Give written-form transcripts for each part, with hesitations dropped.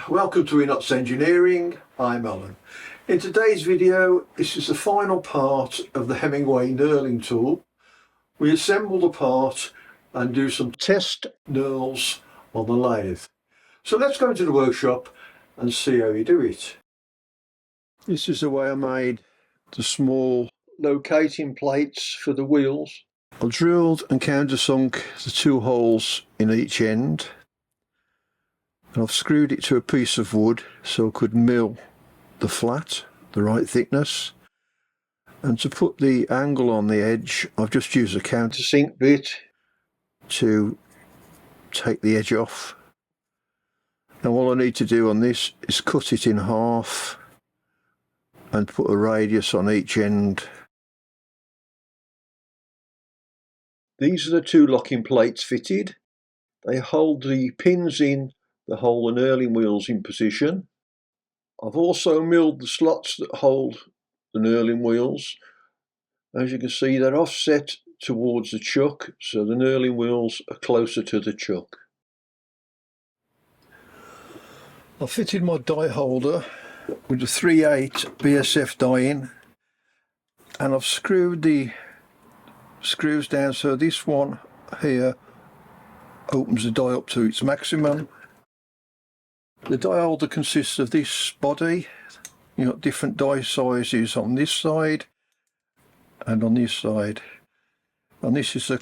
welcome to Enots Engineering. I'm Alan. In today's video, this is the final part of the Hemingway knurling tool. We assemble the part and do some test knurls on the lathe. So let's go into the workshop and see how you do it. This is the way I made the small locating plates for the wheels. I drilled and countersunk the 2 holes in each end. And I've screwed it to a piece of wood so I could mill the flat, the right thickness. And to put the angle on the edge, I've just used a countersink bit to take the edge off. Now all I need to do on this is cut it in half and put a radius on each end. These are the 2 locking plates fitted. They hold the pins in that hold the knurling wheels in position. I've also milled the slots that hold the knurling wheels. As you can see, they're offset towards the chuck, so the knurling wheels are closer to the chuck. I've fitted my die holder with a 3/8 BSF die in, and I've screwed the screws down so this one here opens the die up to its maximum. The die holder consists of this body. You've got different die sizes on this side and on this side. And this is a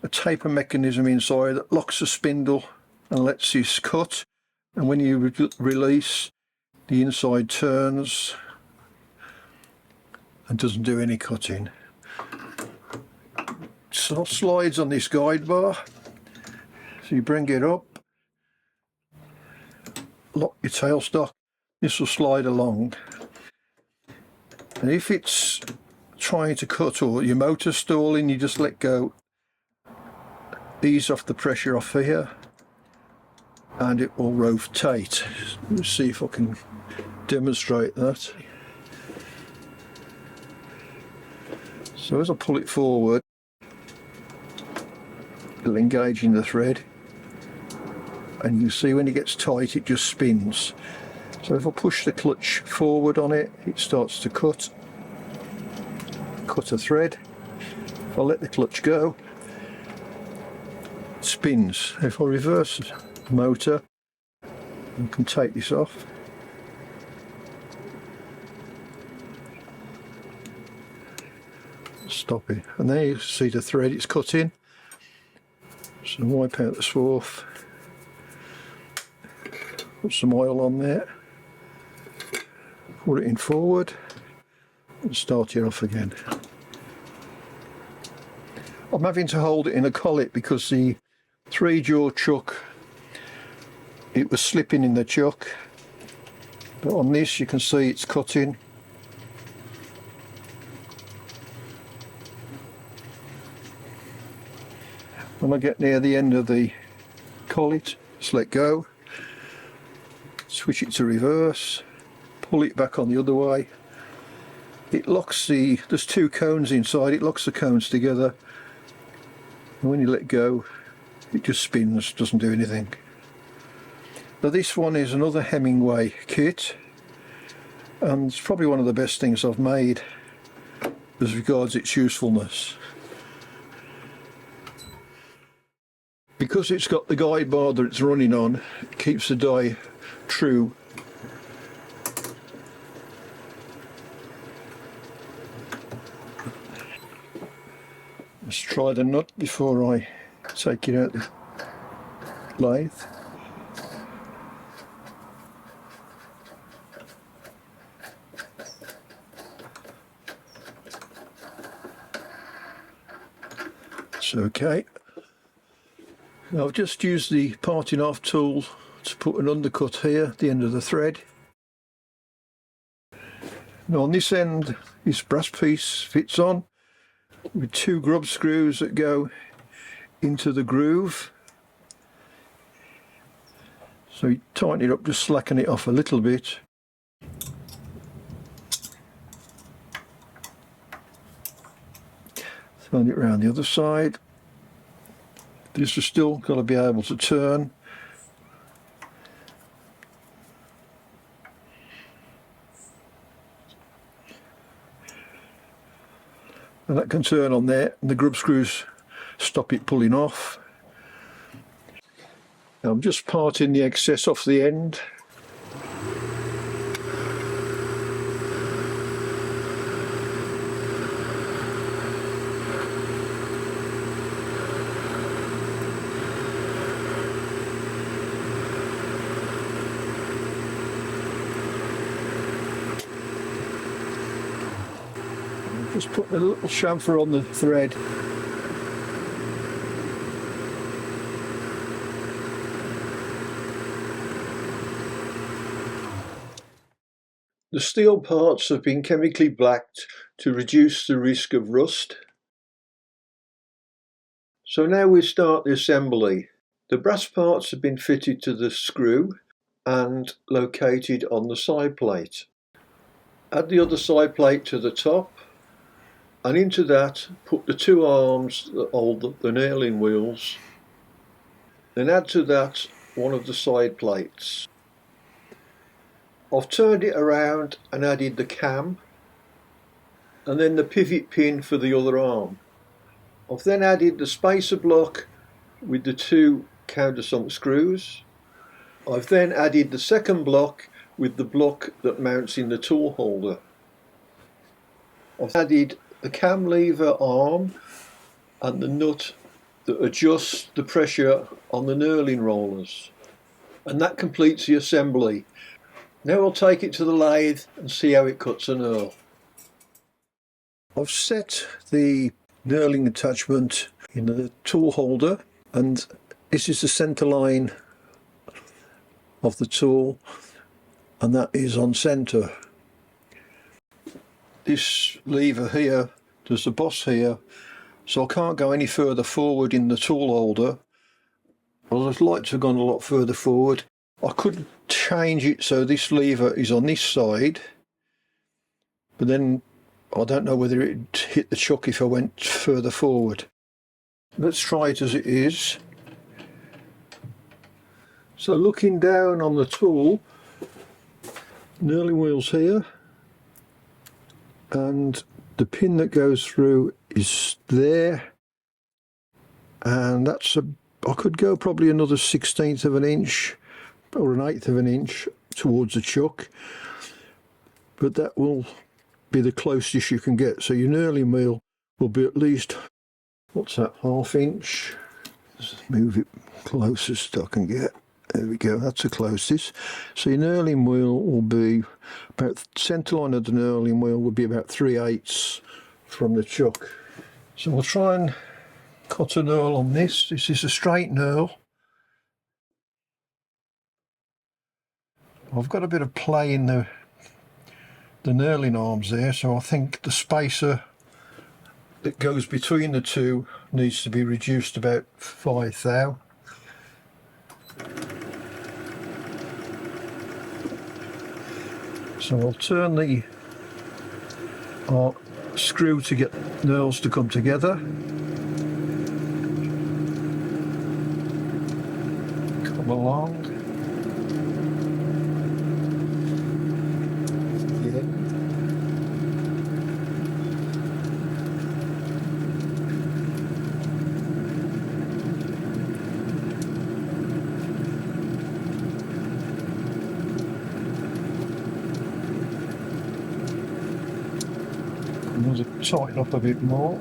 taper mechanism inside that locks the spindle and lets this cut. And when you release, the inside turns and doesn't do any cutting. So it slides on this guide bar. So you bring it up, lock your tailstock, this will slide along, and if it's trying to cut or your motor stalling, you just let go, ease off the pressure off here, and it will rotate. Let's see if I can demonstrate that. So as I pull it forward, it'll engage in the thread. And you see when it gets tight it just spins. So if I push the clutch forward on it, it starts to cut a thread. If I let the clutch go, it spins. If I reverse the motor, I can take this off. Stop it. And there you see the thread it's cutting. So wipe out the swarf. Put some oil on there, put it in forward and start it off again. I'm having to hold it in a collet because the 3-jaw chuck, it was slipping in the chuck, but on this you can see it's cutting. When I get near the end of the collet, just let go. Switch it to reverse, pull it back on the other way. It locks there's 2 cones inside, it locks the cones together, and when you let go it just spins, doesn't do anything. Now this one is another Hemingway kit, and it's probably one of the best things I've made as regards its usefulness. Because it's got the guide bar that it's running on, it keeps the die true. Let's try the nut before I take it out the lathe. It's okay. Now I've just used the parting off tool to put an undercut here at the end of the thread. Now on this end, this brass piece fits on with 2 grub screws that go into the groove. So you tighten it up, just slacken it off a little bit. Turn it around the other side. This has still got to be able to turn. and that can turn on there, and the grub screws stop it pulling off. Now I'm just parting the excess off the end. Just put a little chamfer on the thread. The steel parts have been chemically blacked to reduce the risk of rust. So now we start the assembly. The brass parts have been fitted to the screw and located on the side plate. Add the other side plate to the top, and into that put the two arms that hold the knurling wheels. Then add to that one of the side plates. I've turned it around and added the cam and then the pivot pin for the other arm. I've then added the spacer block with the two countersunk screws. I've then added the second block with the block that mounts in the tool holder. I've added the cam lever arm and the nut that adjusts the pressure on the knurling rollers, and that completes the assembly. Now I'll take it to the lathe and see how it cuts a knurl. I've set the knurling attachment in the tool holder, and this is the centre line of the tool, and that is on centre. This lever here does the boss here, so I can't go any further forward in the tool holder. Well, I'd like to have gone a lot further forward. I could change it so this lever is on this side, but then I don't know whether it'd hit the chuck if I went further forward. Let's try it as it is. So looking down on the tool, knurling wheels here, and the pin that goes through is there, and that's I could go probably another 1/16 of an inch or 1/8 of an inch towards the chuck, but that will be the closest you can get. So your knurling wheel will be at least, what's that, 1/2 inch? Just move it closest I can get. There we go, that's the closest. So your knurling wheel will be about, the centre line of the knurling wheel will be about 3/8 from the chuck. So we'll try and cut a knurl on this. This is a straight knurl. I've got a bit of play in the knurling arms there, so I think the spacer that goes between the two needs to be reduced about 5 thou. So I'll turn the screw to get knurls to come together. Come along. And we'll tighten up a bit more.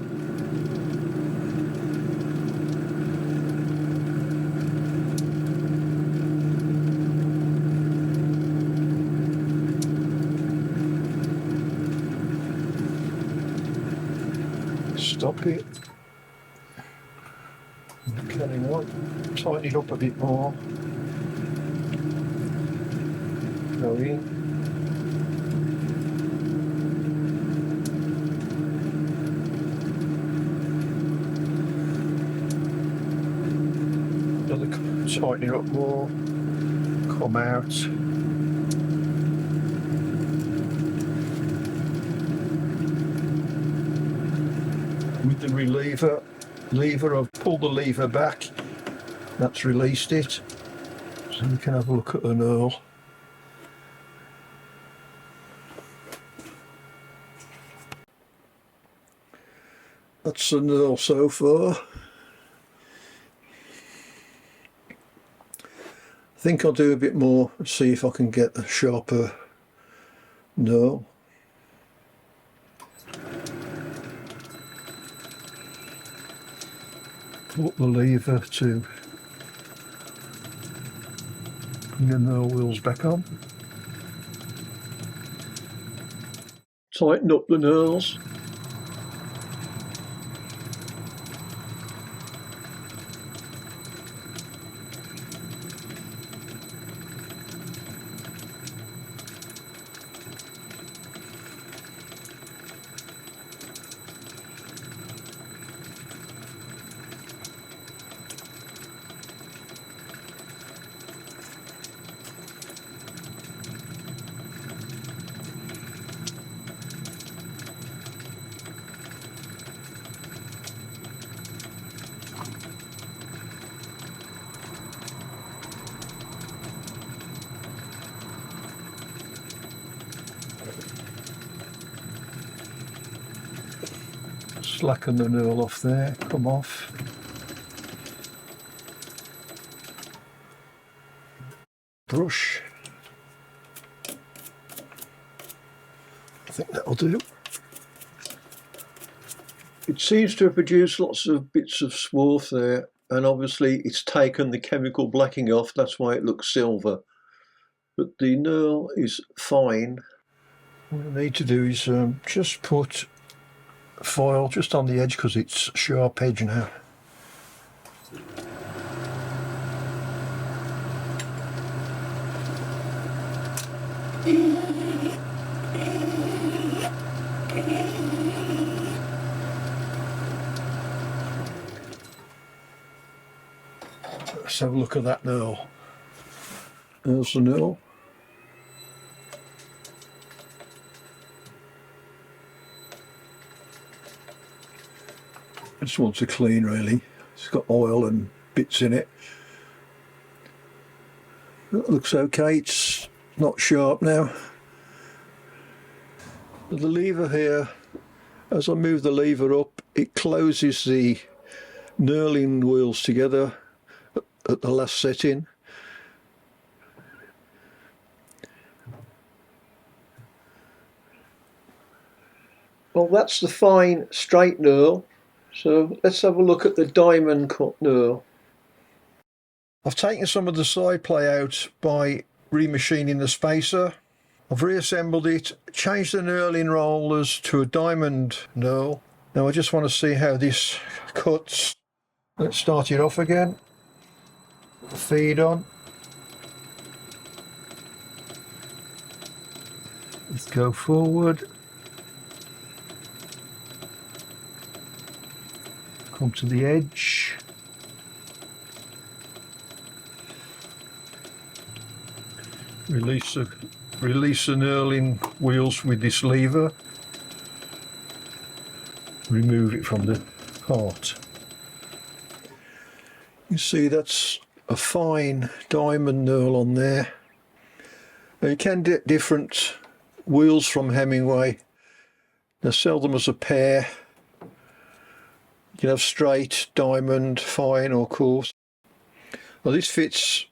Stop it. Carrying on. Tighten it up a bit more. Go in. Tighten it up more, come out. With the lever, I've pulled the lever back, that's released it. So we can have a look at the knurl. That's a knurl so far. I think I'll do a bit more and see if I can get a sharper knurl. Pull up the lever to bring the knurl wheels back on. Tighten up the knurls. Slacken the knurl off there, come off. Brush. I think that'll do. It seems to have produced lots of bits of swarf there, and obviously it's taken the chemical blacking off, that's why it looks silver. But the knurl is fine. What I need to do is just put foil just on the edge because it's sharp edge now. Let's have a look at that knurl. There's the knurl. I just want to clean really. It's got oil and bits in it. That looks okay, it's not sharp now. The lever here, as I move the lever up, it closes the knurling wheels together at the last setting. Well, that's the fine straight knurl. So let's have a look at the diamond cut knurl. I've taken some of the side play out by remachining the spacer. I've reassembled it, changed the knurling rollers to a diamond knurl. Now I just want to see how this cuts. Let's start it off again. Put the feed on. Let's go forward. Come to the edge. Release the knurling wheels with this lever. Remove it from the part. You see that's a fine diamond knurl on there. Now you can get different wheels from Hemingway. They sell them as a pair. You can have straight, diamond, fine or coarse. Well, this fits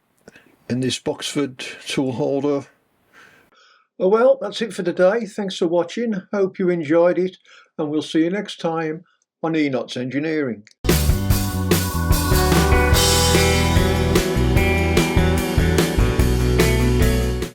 in this Boxford tool holder. Oh well, that's it for today. Thanks for watching. Hope you enjoyed it, and we'll see you next time on Enots Engineering.